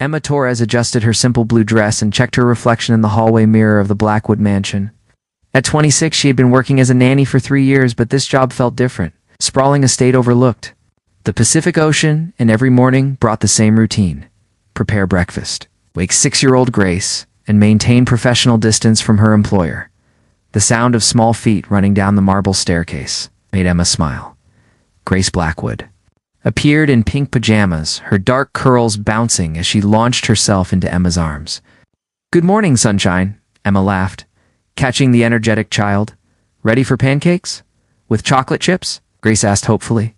Emma Torres adjusted her simple blue dress and checked her reflection in the hallway mirror of the Blackwood mansion. At 26, she had been working as a nanny for 3 years, but this job felt different. Sprawling estate overlooked the Pacific Ocean, and every morning brought the same routine. Prepare breakfast, wake 6-year-old Grace, and maintain professional distance from her employer. The sound of small feet running down the marble staircase made Emma smile. Grace Blackwood appeared in pink pajamas, her dark curls bouncing as she launched herself into Emma's arms. "Good morning, sunshine," Emma laughed, catching the energetic child. "Ready for pancakes? With chocolate chips?" Grace asked hopefully.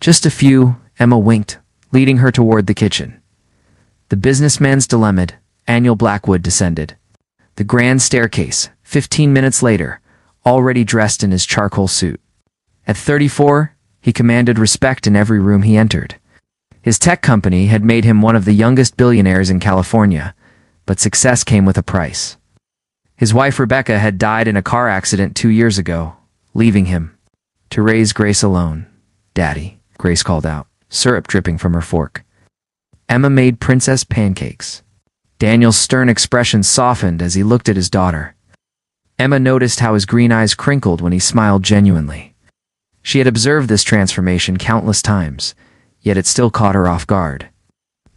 "Just a few," Emma winked, leading her toward the kitchen. The businessman's dilemma, Daniel Blackwood, descended the grand staircase 15 minutes later, already dressed in his charcoal suit. At 34, he commanded respect in every room he entered. His tech company had made him one of the youngest billionaires in California, but success came with a price. His wife Rebecca had died in a car accident 2 years ago, leaving him to raise Grace alone. "Daddy," Grace called out, syrup dripping from her fork. Emma made princess pancakes. Daniel's stern expression softened as he looked at his daughter. Emma noticed how his green eyes crinkled when he smiled genuinely. She had observed this transformation countless times, yet it still caught her off guard.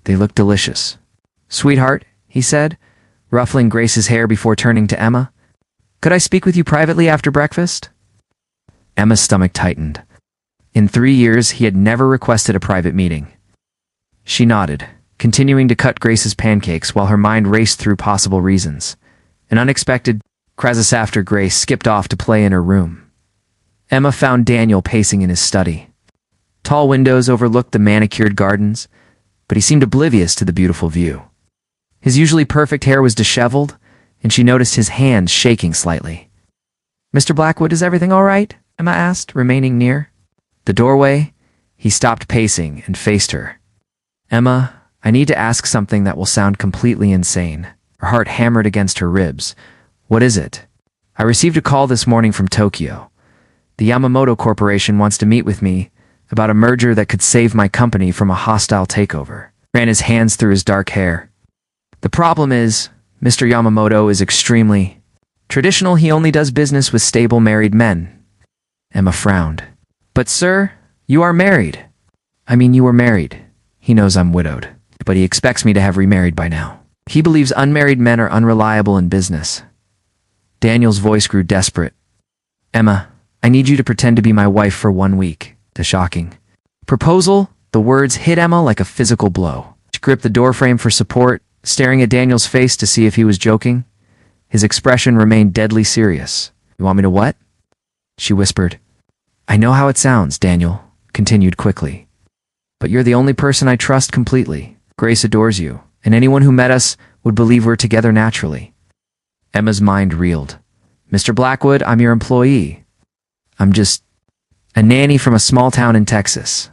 "They look delicious." "Sweetheart," he said, ruffling Grace's hair before turning to Emma. "Could I speak with you privately after breakfast?" Emma's stomach tightened. In 3 years, he had never requested a private meeting. She nodded, continuing to cut Grace's pancakes while her mind raced through possible reasons. An unexpected crisis after Grace skipped off to play in her room. Emma found Daniel pacing in his study. Tall windows overlooked the manicured gardens, but he seemed oblivious to the beautiful view. His usually perfect hair was disheveled, and she noticed his hands shaking slightly. "Mr. Blackwood, is everything all right?" Emma asked, remaining near the doorway. He stopped pacing and faced her. "Emma, I need to ask something that will sound completely insane." Her heart hammered against her ribs. "What is it?" "I received a call this morning from Tokyo. The Yamamoto Corporation wants to meet with me about a merger that could save my company from a hostile takeover." Ran his hands through his dark hair. "The problem is, Mr. Yamamoto is extremely traditional. He only does business with stable married men." Emma frowned. "But sir, you are married." "I mean, you were married. He knows I'm widowed, but he expects me to have remarried by now. He believes unmarried men are unreliable in business." Daniel's voice grew desperate. "Emma, I need you to pretend to be my wife for 1 week." The shocking proposal, the words hit Emma like a physical blow. She gripped the doorframe for support, staring at Daniel's face to see if he was joking. His expression remained deadly serious. "You want me to what?" she whispered. "I know how it sounds," Daniel continued quickly. "But you're the only person I trust completely. Grace adores you, and anyone who met us would believe we're together naturally." Emma's mind reeled. "Mr. Blackwood, I'm your employee. I'm just a nanny from a small town in Texas.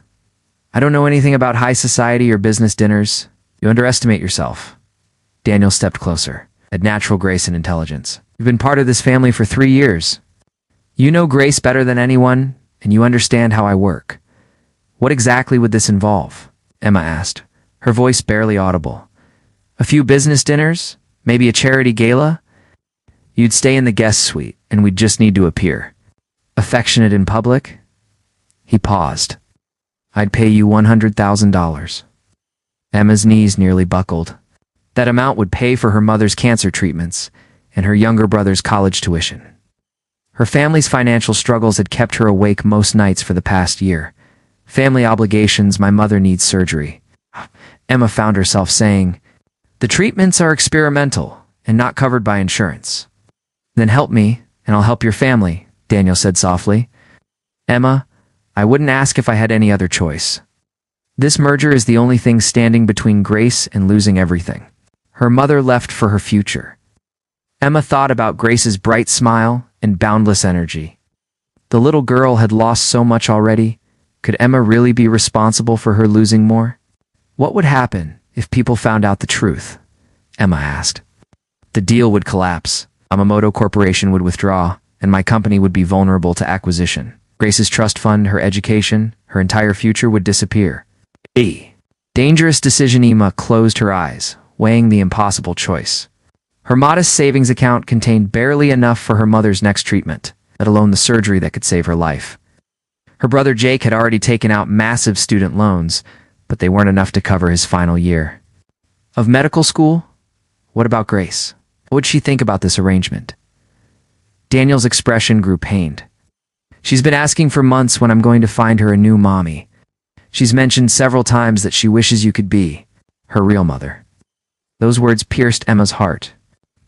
I don't know anything about high society or business dinners. You underestimate yourself." Daniel stepped closer, had natural grace and intelligence. "You've been part of this family for 3 years. You know Grace better than anyone, and you understand how I work. What exactly would this involve?" Emma asked, her voice barely audible. "A few business dinners? Maybe a charity gala? You'd stay in the guest suite, and we'd just need to appear affectionate in public?" He paused. "I'd pay you $100,000. Emma's knees nearly buckled. That amount would pay for her mother's cancer treatments and her younger brother's college tuition. Her family's financial struggles had kept her awake most nights for the past year. "Family obligations, my mother needs surgery." Emma found herself saying, "The treatments are experimental and not covered by insurance." "Then help me, and I'll help your family," Daniel said softly. "Emma, I wouldn't ask if I had any other choice. This merger is the only thing standing between Grace and losing everything her mother left for her future." Emma thought about Grace's bright smile and boundless energy. The little girl had lost so much already. Could Emma really be responsible for her losing more? What would happen if people found out the truth? Emma asked. "The deal would collapse. Yamamoto Corporation would withdraw, and my company would be vulnerable to acquisition. Grace's trust fund, her education, her entire future would disappear." Dangerous decision. Emma closed her eyes, weighing the impossible choice. Her modest savings account contained barely enough for her mother's next treatment, let alone the surgery that could save her life. Her brother Jake had already taken out massive student loans, but they weren't enough to cover his final year. Of medical school? What about Grace? What would she think about this arrangement? Daniel's expression grew pained. She's been asking for months when I'm going to find her a new mommy. She's mentioned several times that she wishes you could be her real mother. Those words pierced Emma's heart.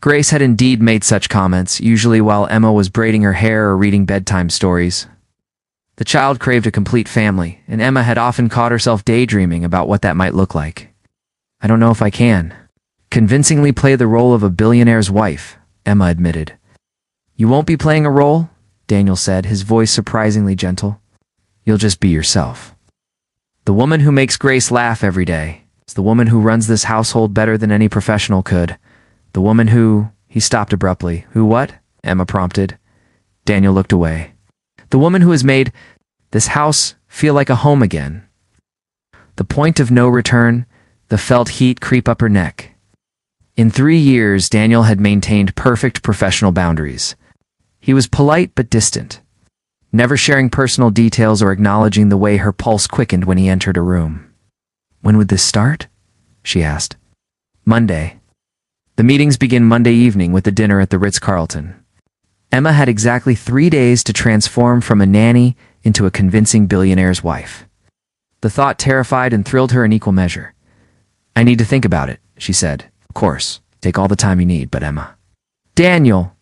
Grace had indeed made such comments, usually while Emma was braiding her hair or reading bedtime stories. The child craved a complete family, and Emma had often caught herself daydreaming about what that might look like. I don't know if I can convincingly play the role of a billionaire's wife, Emma admitted. You won't be playing a role, Daniel said, his voice surprisingly gentle. You'll just be yourself. The woman who makes Grace laugh every day is the woman who runs this household better than any professional could. The woman who... He stopped abruptly. Who what? Emma prompted. Daniel looked away. The woman who has made this house feel like a home again. The point of no return, the felt heat creep up her neck. In 3 years, Daniel had maintained perfect professional boundaries. He was polite but distant, never sharing personal details or acknowledging the way her pulse quickened when he entered a room. When would this start? She asked. Monday. The meetings begin Monday evening with the dinner at the Ritz-Carlton. Emma had exactly 3 days to transform from a nanny into a convincing billionaire's wife. The thought terrified and thrilled her in equal measure. I need to think about it, she said. Of course, take all the time you need, but Emma. Daniel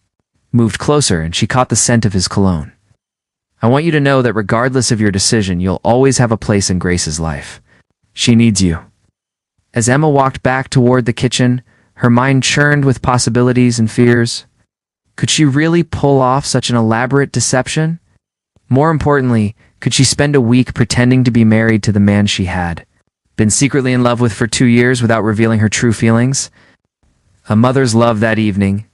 moved closer and she caught the scent of his cologne. I want you to know that regardless of your decision, you'll always have a place in Grace's life. She needs you. As Emma walked back toward the kitchen, her mind churned with possibilities and fears. Could she really pull off such an elaborate deception? More importantly, could she spend a week pretending to be married to the man she had been secretly in love with for 2 years without revealing her true feelings? A mother's love that evening.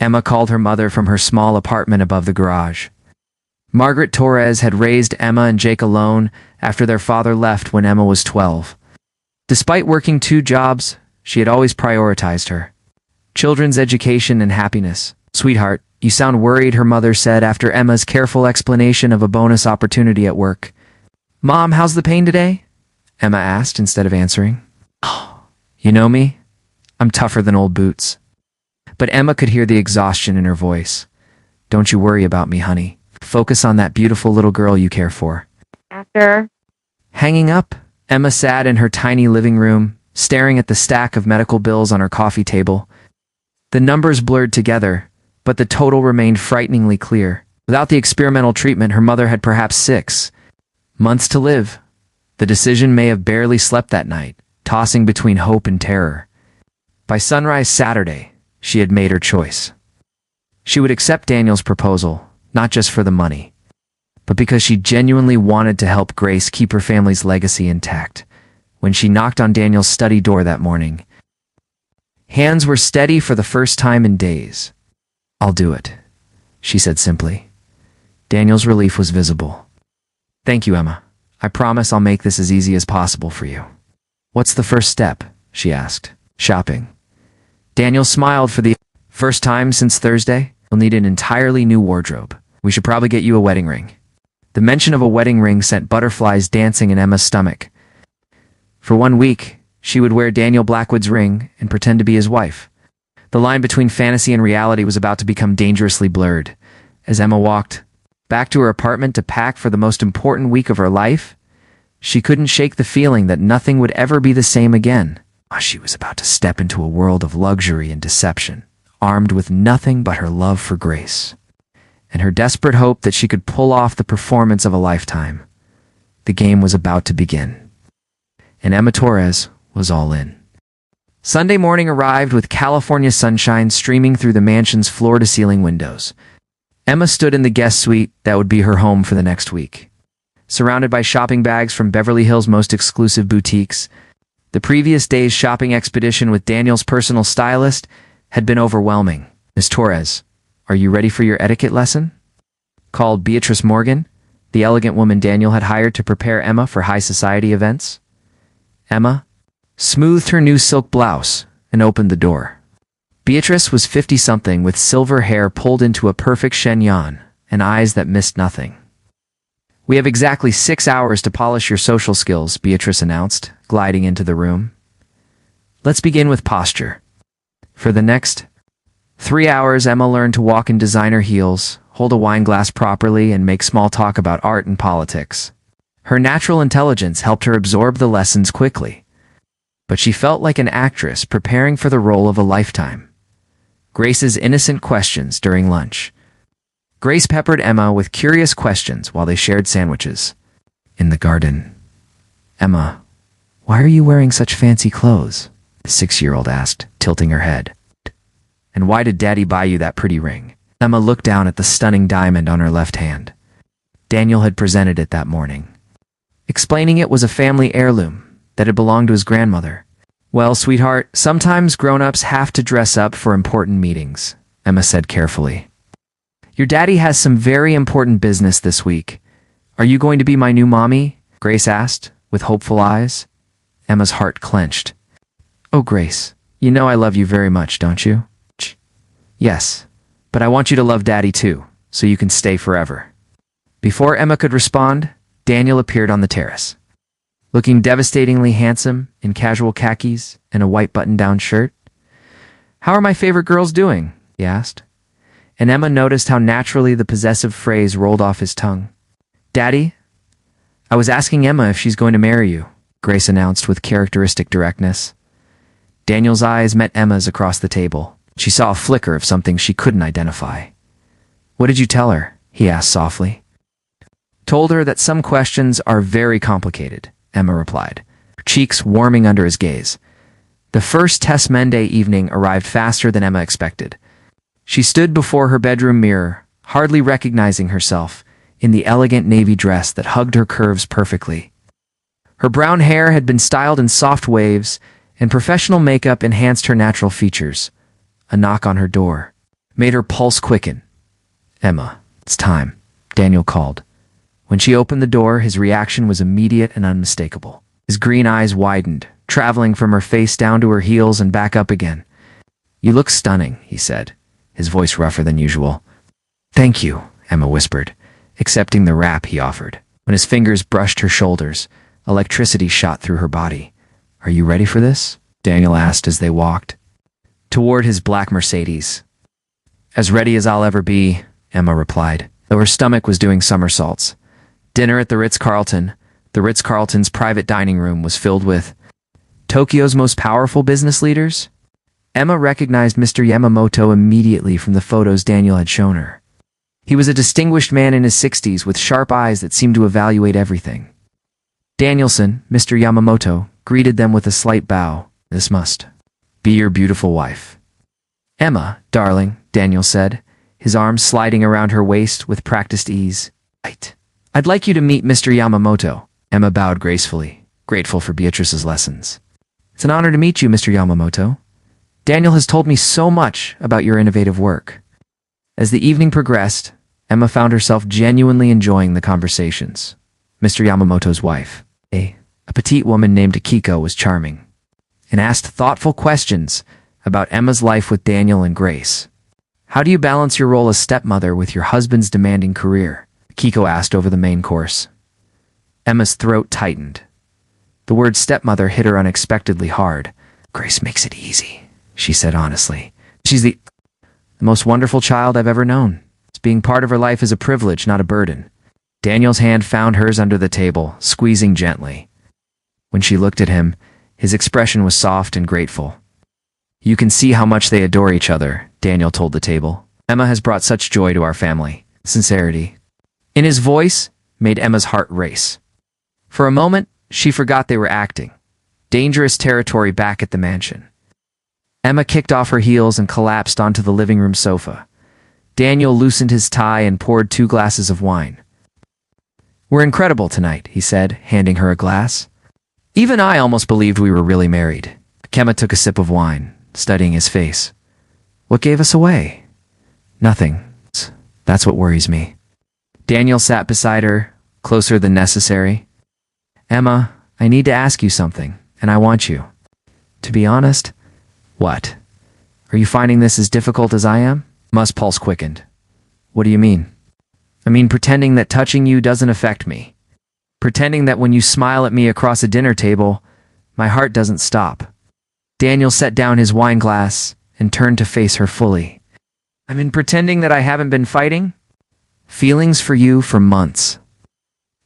Emma called her mother from her small apartment above the garage. Margaret Torres had raised Emma and Jake alone after their father left when Emma was 12. Despite working 2 jobs, she had always prioritized her children's education and happiness. Sweetheart, you sound worried, her mother said after Emma's careful explanation of a bonus opportunity at work. Mom, how's the pain today? Emma asked instead of answering. Oh, you know me? I'm tougher than old boots. But Emma could hear the exhaustion in her voice. Don't you worry about me, honey. Focus on that beautiful little girl you care for. After Hanging up, Emma sat in her tiny living room, staring at the stack of medical bills on her coffee table. The numbers blurred together, but the total remained frighteningly clear. Without the experimental treatment, her mother had perhaps 6 months to live. The decision may have barely slept that night, tossing between hope and terror. By sunrise Saturday, she had made her choice. She would accept Daniel's proposal, not just for the money, but because she genuinely wanted to help Grace keep her family's legacy intact. When she knocked on Daniel's study door that morning, hands were steady for the first time in days. I'll do it, she said simply. Daniel's relief was visible. Thank you, Emma. I promise I'll make this as easy as possible for you. What's the first step? She asked. Shopping. Daniel smiled. For the first time since Thursday, you'll need an entirely new wardrobe. We should probably get you a wedding ring. The mention of a wedding ring sent butterflies dancing in Emma's stomach. For 1 week, she would wear Daniel Blackwood's ring and pretend to be his wife. The line between fantasy and reality was about to become dangerously blurred. As Emma walked back to her apartment to pack for the most important week of her life, she couldn't shake the feeling that nothing would ever be the same again. She was about to step into a world of luxury and deception, armed with nothing but her love for Grace and her desperate hope that she could pull off the performance of a lifetime. The game was about to begin, and Emma Torres was all in. Sunday morning arrived with California sunshine streaming through the mansion's floor-to-ceiling windows. Emma stood in the guest suite that would be her home for the next week. Surrounded by shopping bags from Beverly Hills' most exclusive boutiques, the previous day's shopping expedition with Daniel's personal stylist had been overwhelming. Miss Torres, are you ready for your etiquette lesson? Called Beatrice Morgan, the elegant woman Daniel had hired to prepare Emma for high society events. Emma, smoothed her new silk blouse, and opened the door. Beatrice was 50-something with silver hair pulled into a perfect chignon and eyes that missed nothing. "We have exactly 6 hours to polish your social skills," Beatrice announced, gliding into the room. "Let's begin with posture." For the next 3 hours, Emma learned to walk in designer heels, hold a wine glass properly, and make small talk about art and politics. Her natural intelligence helped her absorb the lessons quickly, but she felt like an actress preparing for the role of a lifetime. Grace's innocent questions during lunch. Grace peppered Emma with curious questions while they shared sandwiches. In the garden. "Emma, why are you wearing such fancy clothes?" the 6-year-old asked, tilting her head. "And why did Daddy buy you that pretty ring?" Emma looked down at the stunning diamond on her left hand. Daniel had presented it that morning, explaining it was a family heirloom that had belonged to his grandmother. "Well, sweetheart, sometimes grown-ups have to dress up for important meetings," Emma said carefully. "Your daddy has some very important business this week. Are you going to be my new mommy?" Grace asked, with hopeful eyes. Emma's heart clenched. "Oh, Grace, you know I love you very much, don't you?" "Yes, but I want you to love Daddy too, so you can stay forever." Before Emma could respond, Daniel appeared on the terrace. Looking devastatingly handsome in casual khakis and a white button-down shirt. "How are my favorite girls doing?" he asked. And Emma noticed how naturally the possessive phrase rolled off his tongue. "Daddy, I was asking Emma if she's going to marry you," Grace announced with characteristic directness. Daniel's eyes met Emma's across the table. She saw a flicker of something she couldn't identify. "What did you tell her?" he asked softly. "Told her that some questions are very complicated," Emma replied, her cheeks warming under his gaze. The first Tess Monday evening arrived faster than Emma expected. She stood before her bedroom mirror, hardly recognizing herself, in the elegant navy dress that hugged her curves perfectly. Her brown hair had been styled in soft waves, and professional makeup enhanced her natural features. A knock on her door made her pulse quicken. "Emma, it's time," Daniel called. When she opened the door, his reaction was immediate and unmistakable. His green eyes widened, traveling from her face down to her heels and back up again. "You look stunning," he said, his voice rougher than usual. "Thank you," Emma whispered, accepting the wrap he offered. When his fingers brushed her shoulders, electricity shot through her body. "Are you ready for this?" Daniel asked as they walked toward his black Mercedes. "As ready as I'll ever be," Emma replied, though her stomach was doing somersaults. Dinner at the Ritz-Carlton. The Ritz-Carlton's private dining room was filled with Tokyo's most powerful business leaders. Emma recognized Mr. Yamamoto immediately from the photos Daniel had shown her. He was a distinguished man in his 60s with sharp eyes that seemed to evaluate everything. Danielson, Mr. Yamamoto, greeted them with a slight bow. "This must be your beautiful wife." "Emma, darling," Daniel said, his arms sliding around her waist with practiced ease. "Right. I'd like you to meet Mr. Yamamoto." Emma bowed gracefully, grateful for Beatrice's lessons. "It's an honor to meet you, Mr. Yamamoto. Daniel has told me so much about your innovative work." As the evening progressed, Emma found herself genuinely enjoying the conversations. Mr. Yamamoto's wife, a petite woman named Akiko, was charming and asked thoughtful questions about Emma's life with Daniel and Grace. "How do you balance your role as stepmother with your husband's demanding career?" Akiko asked over the main course. Emma's throat tightened. The word stepmother hit her unexpectedly hard. "Grace makes it easy," she said honestly. "She's the most wonderful child I've ever known. Being part of her life is a privilege, not a burden." Daniel's hand found hers under the table, squeezing gently. When she looked at him, his expression was soft and grateful. "You can see how much they adore each other," Daniel told the table. "Emma has brought such joy to our family." Sincerity in his voice made Emma's heart race. For a moment, she forgot they were acting. Dangerous territory back at the mansion. Emma kicked off her heels and collapsed onto the living room sofa. Daniel loosened his tie and poured 2 glasses of wine. "We're incredible tonight," he said, handing her a glass. "Even I almost believed we were really married." Emma took a sip of wine, studying his face. "What gave us away?" "Nothing. That's what worries me." Daniel sat beside her, closer than necessary. "Emma, I need to ask you something, and I want you." To be honest, what? Are you finding this as difficult as I am? Emma's pulse quickened. What do you mean? I mean pretending that touching you doesn't affect me. Pretending that when you smile at me across a dinner table, my heart doesn't stop. Daniel set down his wine glass and turned to face her fully. I mean pretending that I haven't been fighting feelings for you for months.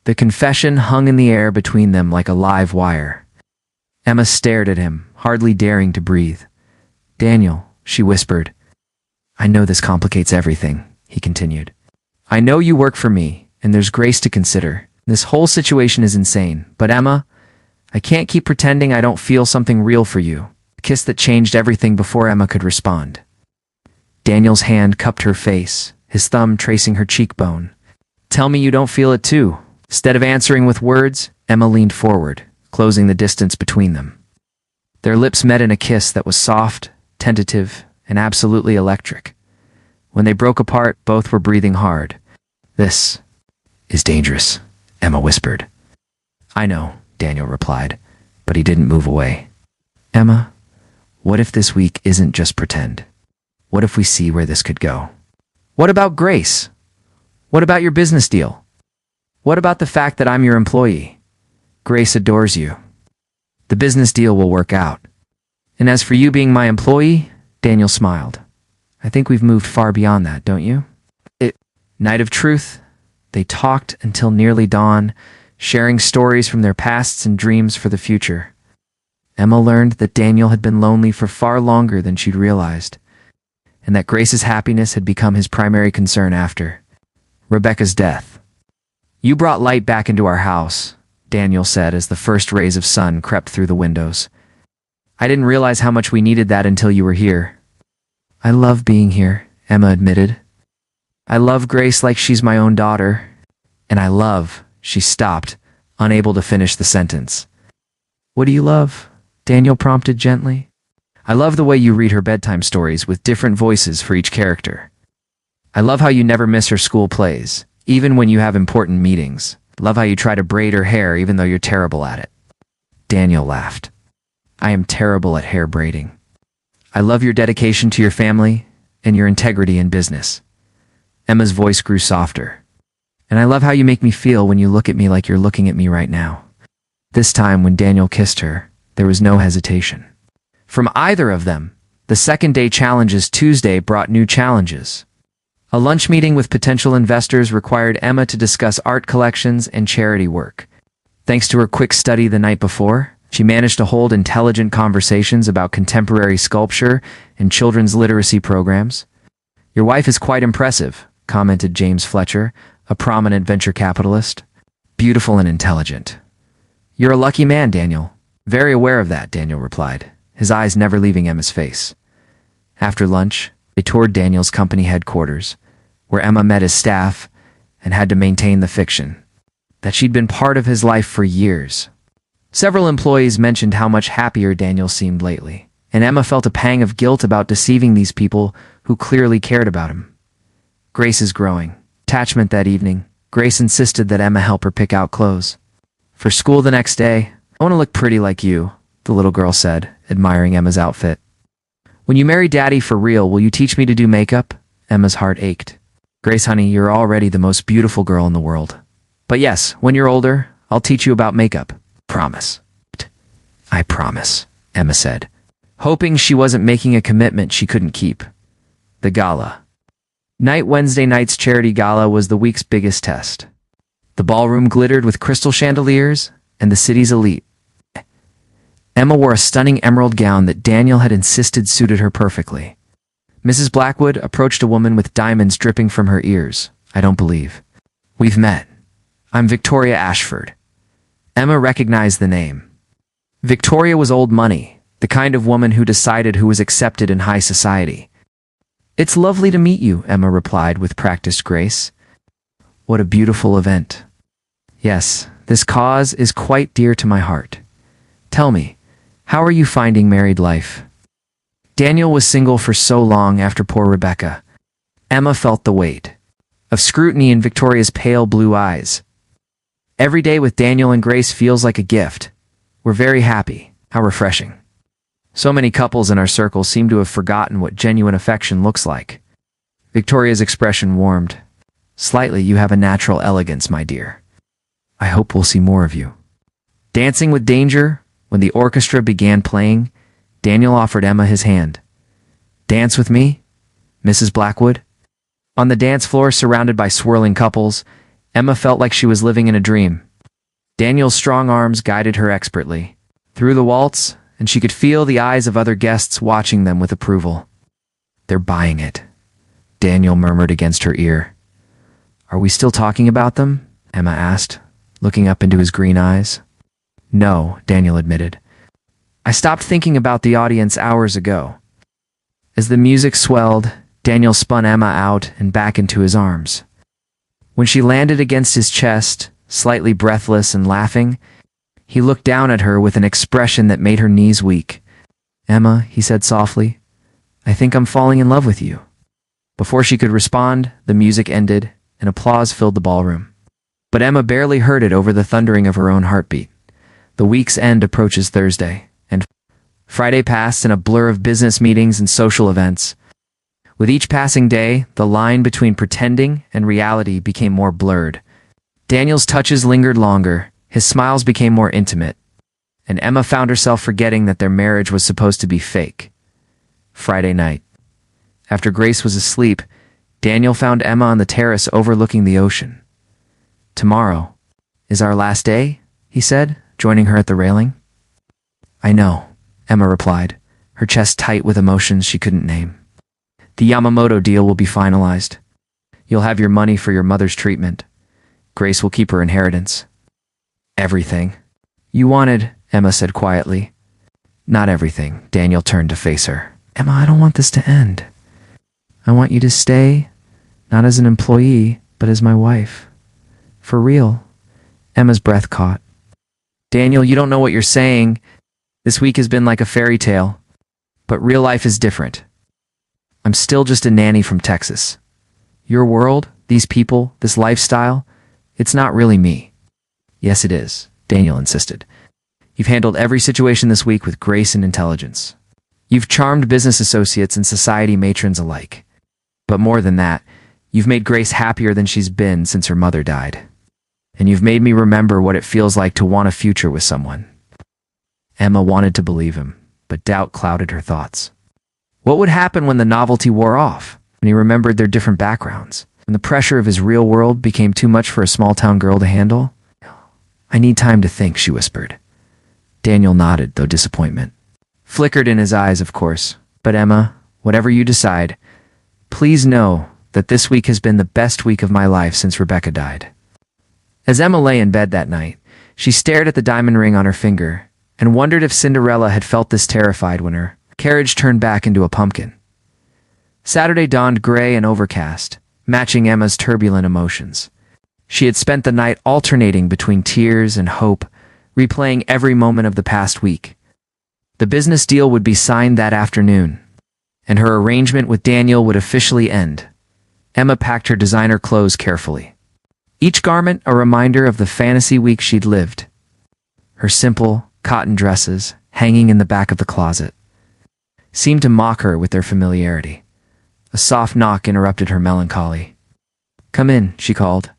The confession hung in the air between them like a live wire. Emma stared at him, hardly daring to breathe. Daniel, she whispered. I know this complicates everything, he continued. I know you work for me, and there's Grace to consider. This whole situation is insane, but Emma, I can't keep pretending I don't feel something real for you. A kiss that changed everything before Emma could respond. Daniel's hand cupped her face, his thumb tracing her cheekbone. Tell me you don't feel it too. Instead of answering with words, Emma leaned forward, closing the distance between them. Their lips met in a kiss that was soft, tentative, and absolutely electric. When they broke apart, both were breathing hard. This is dangerous, Emma whispered. I know, Daniel replied, but he didn't move away. Emma, what if this week isn't just pretend? What if we see where this could go? What about Grace? What about your business deal? What about the fact that I'm your employee? Grace adores you. The business deal will work out. And as for you being my employee, Daniel smiled. I think we've moved far beyond that, don't you? Night of truth. They talked until nearly dawn, sharing stories from their pasts and dreams for the future. Emma learned that Daniel had been lonely for far longer than she'd realized, and that Grace's happiness had become his primary concern after Rebecca's death. You brought light back into our house, Daniel said as the first rays of sun crept through the windows. I didn't realize how much we needed that until you were here. I love being here, Emma admitted. I love Grace like she's my own daughter. And I love, she stopped, unable to finish the sentence. What do you love? Daniel prompted gently. I love the way you read her bedtime stories with different voices for each character. I love how you never miss her school plays, even when you have important meetings. Love how you try to braid her hair even though you're terrible at it. Daniel laughed. I am terrible at hair braiding. I love your dedication to your family and your integrity in business. Emma's voice grew softer. And I love how you make me feel when you look at me like you're looking at me right now. This time when Daniel kissed her, there was no hesitation. From either of them, the second-day challenges Tuesday brought new challenges. A lunch meeting with potential investors required Emma to discuss art collections and charity work. Thanks to her quick study the night before, she managed to hold intelligent conversations about contemporary sculpture and children's literacy programs. Your wife is quite impressive, commented James Fletcher, a prominent venture capitalist. Beautiful and intelligent. You're a lucky man, Daniel. Very aware of that, Daniel replied, his eyes never leaving Emma's face. After lunch, they toured Daniel's company headquarters, where Emma met his staff and had to maintain the fiction that she'd been part of his life for years. Several employees mentioned how much happier Daniel seemed lately, and Emma felt a pang of guilt about deceiving these people who clearly cared about him. Grace is growing. Attachment that evening, Grace insisted that Emma help her pick out clothes. For school the next day, I want to look pretty like you, the little girl said, admiring Emma's outfit. When you marry Daddy for real, will you teach me to do makeup? Emma's heart ached. Grace, honey, you're already the most beautiful girl in the world. But yes, when you're older, I'll teach you about makeup. Promise. I promise, Emma said, hoping she wasn't making a commitment she couldn't keep. The gala. Wednesday night's charity gala was the week's biggest test. The ballroom glittered with crystal chandeliers and the city's elite. Emma wore a stunning emerald gown that Daniel had insisted suited her perfectly. Mrs. Blackwood approached a woman with diamonds dripping from her ears. I don't believe. We've met. I'm Victoria Ashford. Emma recognized the name. Victoria was old money, the kind of woman who decided who was accepted in high society. It's lovely to meet you, Emma replied with practiced grace. What a beautiful event. Yes, this cause is quite dear to my heart. Tell me, how are you finding married life? Daniel was single for so long after poor Rebecca. Emma felt the weight of scrutiny in Victoria's pale blue eyes. Every day with Daniel and Grace feels like a gift. We're very happy. How refreshing. So many couples in our circle seem to have forgotten what genuine affection looks like. Victoria's expression warmed. Slightly, you have a natural elegance, my dear. I hope we'll see more of you. Dancing with danger, when the orchestra began playing, Daniel offered Emma his hand. Dance with me, Mrs. Blackwood? On the dance floor, surrounded by swirling couples, Emma felt like she was living in a dream. Daniel's strong arms guided her expertly through the waltz, and she could feel the eyes of other guests watching them with approval. They're buying it, Daniel murmured against her ear. Are we still talking about them? Emma asked, looking up into his green eyes. No, Daniel admitted. I stopped thinking about the audience hours ago. As the music swelled, Daniel spun Emma out and back into his arms. When she landed against his chest, slightly breathless and laughing, he looked down at her with an expression that made her knees weak. Emma, he said softly, I think I'm falling in love with you. Before she could respond, the music ended, and applause filled the ballroom. But Emma barely heard it over the thundering of her own heartbeat. The week's end approaches Thursday, and Friday passed in a blur of business meetings and social events. With each passing day, the line between pretending and reality became more blurred. Daniel's touches lingered longer, his smiles became more intimate, and Emma found herself forgetting that their marriage was supposed to be fake. Friday night. After Grace was asleep, Daniel found Emma on the terrace overlooking the ocean. Tomorrow is our last day, he said, joining her at the railing. I know, Emma replied, her chest tight with emotions she couldn't name. The Yamamoto deal will be finalized. You'll have your money for your mother's treatment. Grace will keep her inheritance. Everything. You wanted, Emma said quietly. Not everything. Daniel turned to face her. Emma, I don't want this to end. I want you to stay, not as an employee, but as my wife. For real. Emma's breath caught. Daniel, you don't know what you're saying. This week has been like a fairy tale, but real life is different. I'm still just a nanny from Texas. Your world, these people, this lifestyle, it's not really me. Yes, it is, Daniel insisted. You've handled every situation this week with grace and intelligence. You've charmed business associates and society matrons alike. But more than that, you've made Grace happier than she's been since her mother died. And you've made me remember what it feels like to want a future with someone. Emma wanted to believe him, but doubt clouded her thoughts. What would happen when the novelty wore off, when he remembered their different backgrounds, when the pressure of his real world became too much for a small-town girl to handle? I need time to think, she whispered. Daniel nodded, though disappointment flickered in his eyes, of course. But Emma, whatever you decide, please know that this week has been the best week of my life since Rebecca died. As Emma lay in bed that night, she stared at the diamond ring on her finger and wondered if Cinderella had felt this terrified when her carriage turned back into a pumpkin. Saturday dawned gray and overcast, matching Emma's turbulent emotions. She had spent the night alternating between tears and hope, replaying every moment of the past week. The business deal would be signed that afternoon, and her arrangement with Daniel would officially end. Emma packed her designer clothes carefully, each garment a reminder of the fantasy week she'd lived. Her simple, cotton dresses, hanging in the back of the closet, seemed to mock her with their familiarity. A soft knock interrupted her melancholy. Come in, she called.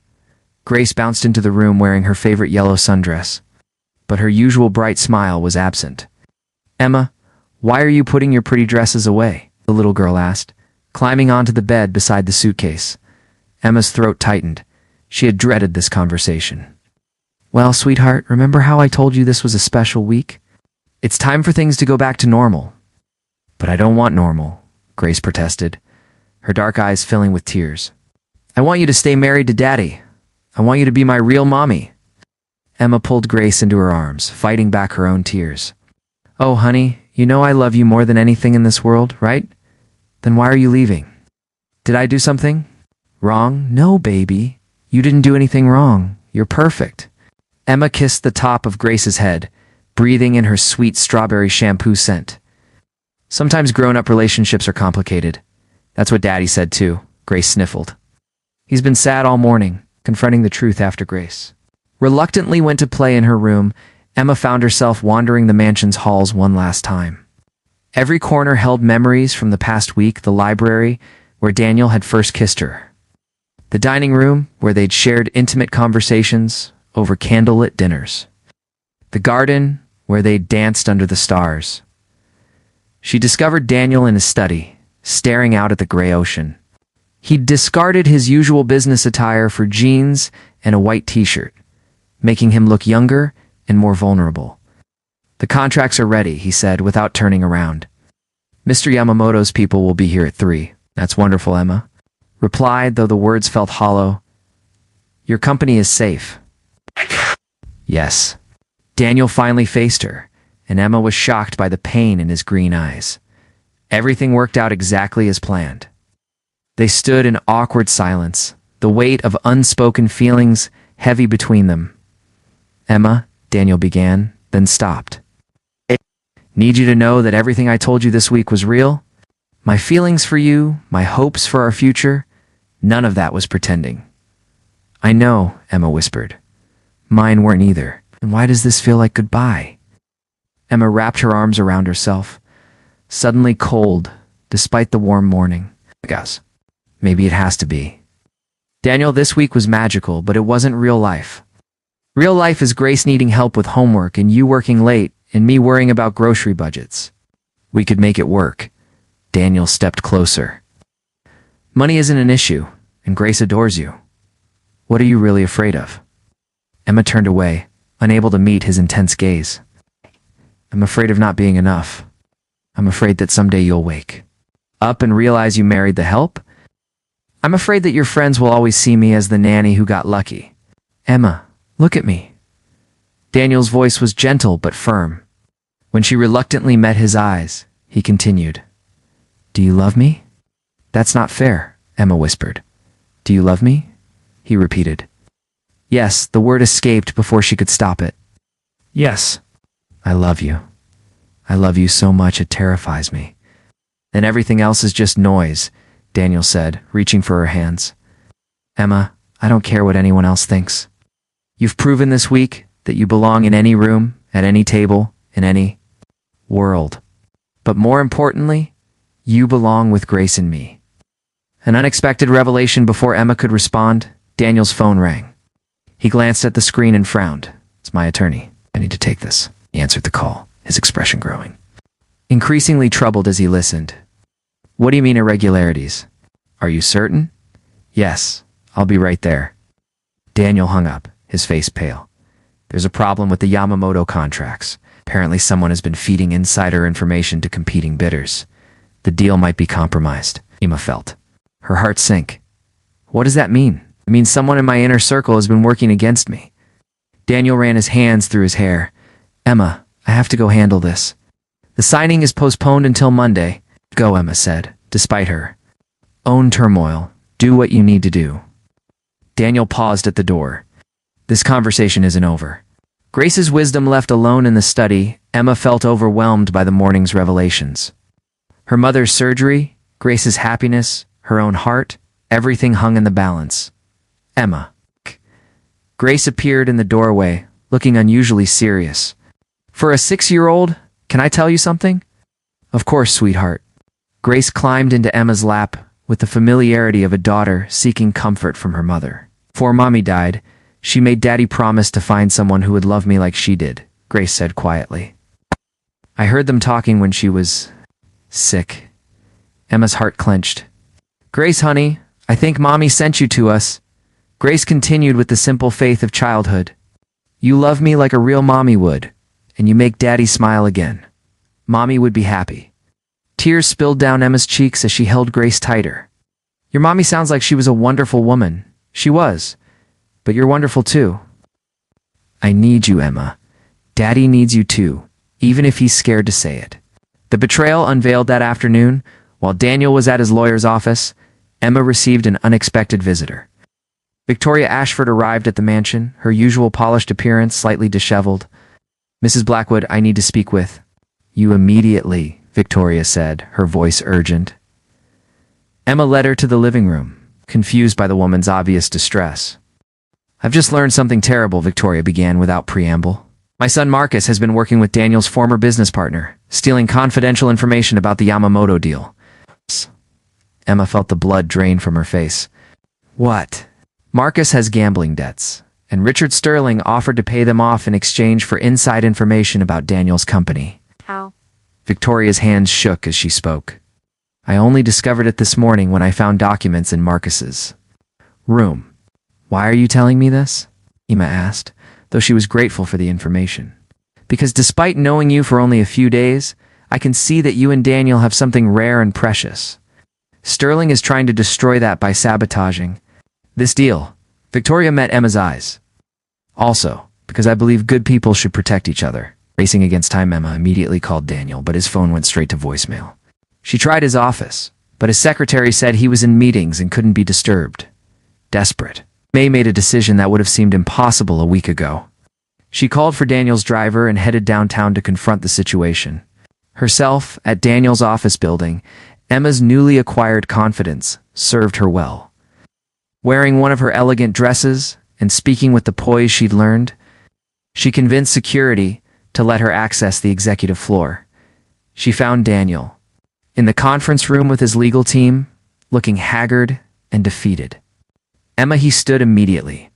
Grace bounced into the room wearing her favorite yellow sundress, but her usual bright smile was absent. Emma, why are you putting your pretty dresses away? The little girl asked, climbing onto the bed beside the suitcase. Emma's throat tightened. She had dreaded this conversation. Well, sweetheart, remember how I told you this was a special week? It's time for things to go back to normal. But I don't want normal, Grace protested, her dark eyes filling with tears. I want you to stay married to Daddy. I want you to be my real mommy. Emma pulled Grace into her arms, fighting back her own tears. Oh, honey, you know I love you more than anything in this world, right? Then why are you leaving? Did I do something wrong? No, baby. You didn't do anything wrong. You're perfect. Emma kissed the top of Grace's head, breathing in her sweet strawberry shampoo scent. Sometimes grown-up relationships are complicated. That's what Daddy said too, Grace sniffled. He's been sad all morning, confronting the truth after Grace reluctantly went to play in her room. Emma found herself wandering the mansion's halls one last time. Every corner held memories from the past week: the library, where Daniel had first kissed her; the dining room, where they'd shared intimate conversations over candlelit dinners; the garden, where they'd danced under the stars. She discovered Daniel in his study, staring out at the gray ocean. He'd discarded his usual business attire for jeans and a white t-shirt, making him look younger and more vulnerable. "The contracts are ready," he said without turning around. "Mr. Yamamoto's people will be here at 3. "That's wonderful," Emma replied, though the words felt hollow. "Your company is safe." "Yes." Daniel finally faced her, and Emma was shocked by the pain in his green eyes. Everything worked out exactly as planned. They stood in awkward silence, the weight of unspoken feelings heavy between them. "Emma," Daniel began, then stopped. "Need you to know that everything I told you this week was real. My feelings for you, my hopes for our future, none of that was pretending." "I know," Emma whispered. "Mine weren't either. And why does this feel like goodbye?" Emma wrapped her arms around herself, suddenly cold, despite the warm morning. "I guess maybe it has to be." "Daniel, this week was magical, but it wasn't real life. Real life is Grace needing help with homework and you working late and me worrying about grocery budgets. We could make it work." Daniel stepped closer. "Money isn't an issue, and Grace adores you. What are you really afraid of?" Emma turned away, unable to meet his intense gaze. "I'm afraid of not being enough. I'm afraid that someday you'll wake up and realize you married the help. I'm afraid that your friends will always see me as the nanny who got lucky." "Emma, look at me." Daniel's voice was gentle but firm. When she reluctantly met his eyes, he continued, "Do you love me?" "That's not fair," Emma whispered. "Do you love me?" he repeated. Yes, the word escaped before she could stop it. "Yes. I love you. I love you so much it terrifies me." "And everything else is just noise," Daniel said, reaching for her hands. "Emma, I don't care what anyone else thinks. You've proven this week that you belong in any room, at any table, in any world. But more importantly, you belong with Grace and me." An unexpected revelation. Before Emma could respond, Daniel's phone rang. He glanced at the screen and frowned. "It's my attorney. I need to take this." He answered the call, his expression growing, increasingly troubled as he listened. "What do you mean irregularities? Are you certain?" "Yes, I'll be right there." Daniel hung up, his face pale. "There's a problem with the Yamamoto contracts. Apparently someone has been feeding insider information to competing bidders. The deal might be compromised." Emma felt her heart sink. "What does that mean?" "It means someone in my inner circle has been working against me." Daniel ran his hands through his hair. "Emma, I have to go handle this. The signing is postponed until Monday." "Go," Emma said, despite her own turmoil. "Do what you need to do." Daniel paused at the door. This conversation isn't over. Grace's wisdom left alone in the study, Emma felt overwhelmed by the morning's revelations. Her mother's surgery, Grace's happiness, her own heart, everything hung in the balance. "Emma." Grace appeared in the doorway, looking unusually serious. "For a 6-year-old, can I tell you something?" "Of course, sweetheart." Grace climbed into Emma's lap with the familiarity of a daughter seeking comfort from her mother. "Before Mommy died, she made Daddy promise to find someone who would love me like she did," Grace said quietly. "I heard them talking when she was sick." Emma's heart clenched. "Grace, honey, I think Mommy sent you to us." Grace continued with the simple faith of childhood. "You love me like a real mommy would, and you make Daddy smile again. Mommy would be happy." Tears spilled down Emma's cheeks as she held Grace tighter. "Your mommy sounds like she was a wonderful woman." "She was. But you're wonderful too." "I need you, Emma. Daddy needs you too, even if he's scared to say it." The betrayal unveiled that afternoon. While Daniel was at his lawyer's office, Emma received an unexpected visitor. Victoria Ashford arrived at the mansion, her usual polished appearance slightly disheveled. "Mrs. Blackwood, I need to speak with you immediately," Victoria said, her voice urgent. Emma led her to the living room, confused by the woman's obvious distress. "I've just learned something terrible," Victoria began without preamble. My son Marcus has been working with Daniel's former business partner, stealing confidential information about the Yamamoto deal. Emma felt the blood drain from her face. What? Marcus has gambling debts, and Richard Sterling offered to pay them off in exchange for inside information about Daniel's company. How? Victoria's hands shook as she spoke. I only discovered it this morning when I found documents in Marcus's room. Why are you telling me this? Emma asked, though she was grateful for the information. Because despite knowing you for only a few days, I can see that you and Daniel have something rare and precious. Sterling is trying to destroy that by sabotaging this deal. Victoria met Emma's eyes. Also, because I believe good people should protect each other. Racing against time, Emma immediately called Daniel, but his phone went straight to voicemail. She tried his office, but his secretary said he was in meetings and couldn't be disturbed. Desperate, May made a decision that would have seemed impossible a week ago. She called for Daniel's driver and headed downtown to confront the situation. Herself, at Daniel's office building, Emma's newly acquired confidence served her well. Wearing one of her elegant dresses and speaking with the poise she'd learned, she convinced security to let her access the executive floor. She found Daniel in the conference room with his legal team, looking haggard and defeated. Emma, he stood immediately.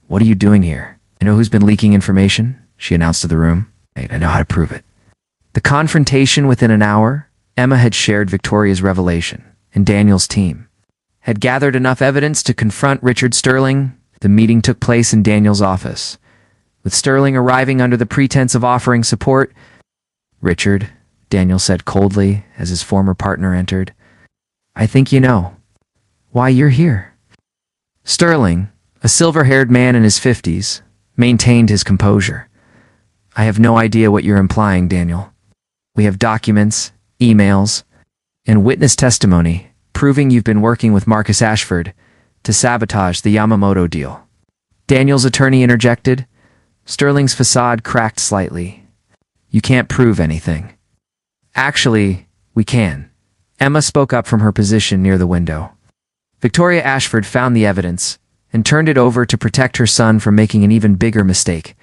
What are you doing here? I know who's been leaking information, she announced to the room. I know how to prove it. The confrontation within an hour, Emma had shared Victoria's revelation, and Daniel's team had gathered enough evidence to confront Richard Sterling. The meeting took place in Daniel's office, with Sterling arriving under the pretense of offering support. Richard, Daniel said coldly as his former partner entered, I think you know why you're here. Sterling, a silver-haired man in his 50s, maintained his composure. I have no idea what you're implying, Daniel. We have documents, emails, and witness testimony proving you've been working with Marcus Ashford to sabotage the Yamamoto deal. Daniel's attorney interjected. Sterling's facade cracked slightly. You can't prove anything. Actually, we can. Emma spoke up from her position near the window. Victoria Ashford found the evidence and turned it over to protect her son from making an even bigger mistake.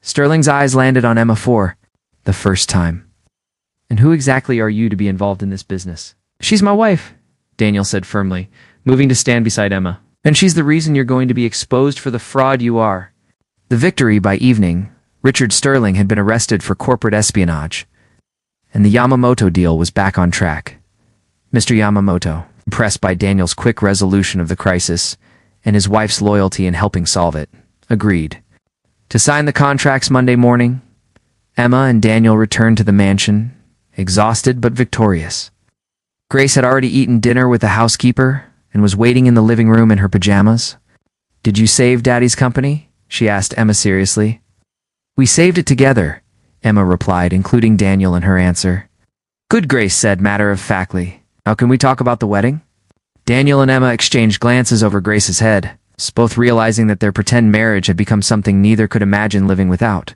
Sterling's eyes landed on Emma for the first time. And who exactly are you to be involved in this business? She's my wife, Daniel said firmly, moving to stand beside Emma. And she's the reason you're going to be exposed for the fraud you are. The victory by evening, Richard Sterling had been arrested for corporate espionage, and the Yamamoto deal was back on track. Mr. Yamamoto, impressed by Daniel's quick resolution of the crisis and his wife's loyalty in helping solve it, agreed to sign the contracts Monday morning. Emma and Daniel returned to the mansion, exhausted but victorious. Grace had already eaten dinner with the housekeeper and was waiting in the living room in her pajamas. Did you save Daddy's company? She asked Emma seriously. We saved it together, Emma replied, including Daniel in her answer. Good, Grace said matter-of-factly. Now can we talk about the wedding? Daniel and Emma exchanged glances over Grace's head, both realizing that their pretend marriage had become something neither could imagine living without.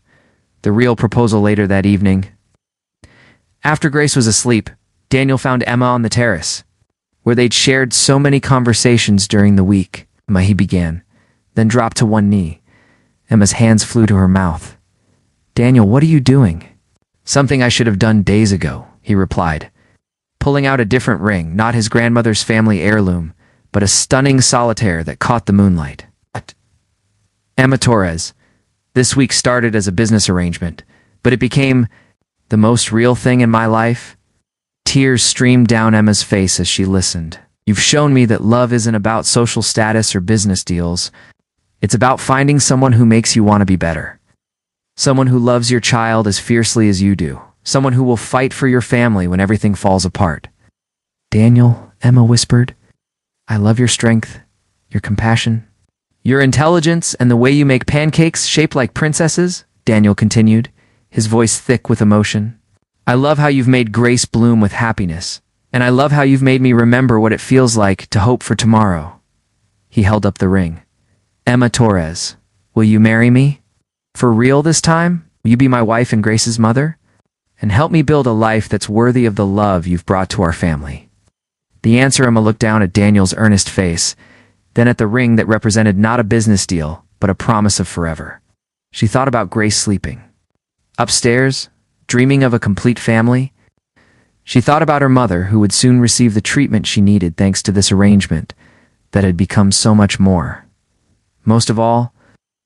The real proposal later that evening. After Grace was asleep, Daniel found Emma on the terrace, where they'd shared so many conversations during the week. Emma, he began, then dropped to one knee. Emma's hands flew to her mouth. Daniel, what are you doing? Something I should have done days ago, he replied, pulling out a different ring, not his grandmother's family heirloom, but a stunning solitaire that caught the moonlight. Emma Torres. This week started as a business arrangement, but it became the most real thing in my life. Tears streamed down Emma's face as she listened. You've shown me that love isn't about social status or business deals. It's about finding someone who makes you want to be better. Someone who loves your child as fiercely as you do. Someone who will fight for your family when everything falls apart. Daniel, Emma whispered, I love your strength, your compassion, your intelligence, and the way you make pancakes shaped like princesses, Daniel continued, his voice thick with emotion. I love how you've made Grace bloom with happiness, and I love how you've made me remember what it feels like to hope for tomorrow. He held up the ring. Emma Torres, will you marry me? For real this time? Will you be my wife and Grace's mother? And help me build a life that's worthy of the love you've brought to our family. The answer. Emma looked down at Daniel's earnest face, then at the ring that represented not a business deal, but a promise of forever. She thought about Grace sleeping, Upstairs, dreaming of a complete family, she thought about her mother, who would soon receive the treatment she needed thanks to this arrangement that had become so much more. Most of all,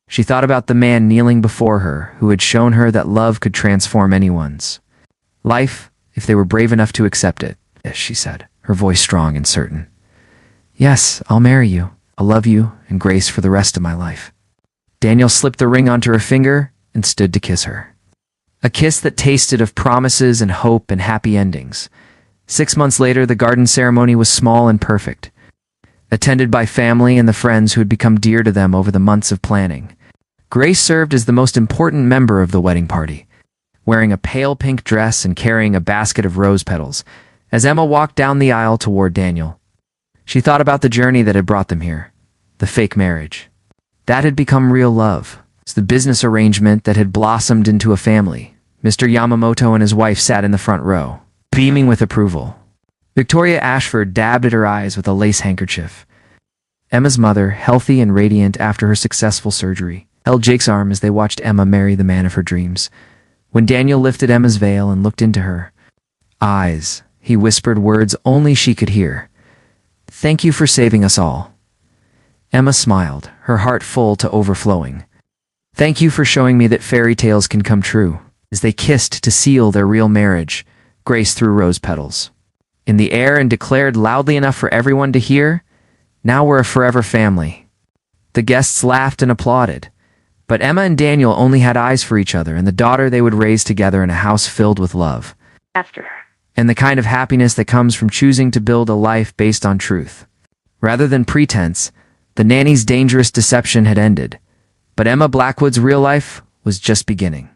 she thought about the man kneeling before her who had shown her that love could transform anyone's life if they were brave enough to accept it, as she said, her voice strong and certain. Yes, I'll marry you. I'll love you and Grace for the rest of my life. Daniel slipped the ring onto her finger and stood to kiss her. A kiss that tasted of promises and hope and happy endings. 6 months later, the garden ceremony was small and perfect, attended by family and the friends who had become dear to them over the months of planning. Grace served as the most important member of the wedding party, wearing a pale pink dress and carrying a basket of rose petals, as Emma walked down the aisle toward Daniel. She thought about the journey that had brought them here, the fake marriage. That had become real love. It's the business arrangement that had blossomed into a family. Mr. Yamamoto and his wife sat in the front row, beaming with approval. Victoria Ashford dabbed at her eyes with a lace handkerchief. Emma's mother, healthy and radiant after her successful surgery, held Jake's arm as they watched Emma marry the man of her dreams. When Daniel lifted Emma's veil and looked into her eyes, he whispered words only she could hear. "Thank you for saving us all." Emma smiled, her heart full to overflowing. "Thank you for showing me that fairy tales can come true." As they kissed to seal their real marriage, Grace threw rose petals in the air and declared loudly enough for everyone to hear, "Now we're a forever family." The guests laughed and applauded, but Emma and Daniel only had eyes for each other and the daughter they would raise together in a house filled with love. And the kind of happiness that comes from choosing to build a life based on truth. Rather than pretense, the nanny's dangerous deception had ended, but Emma Blackwood's real life was just beginning.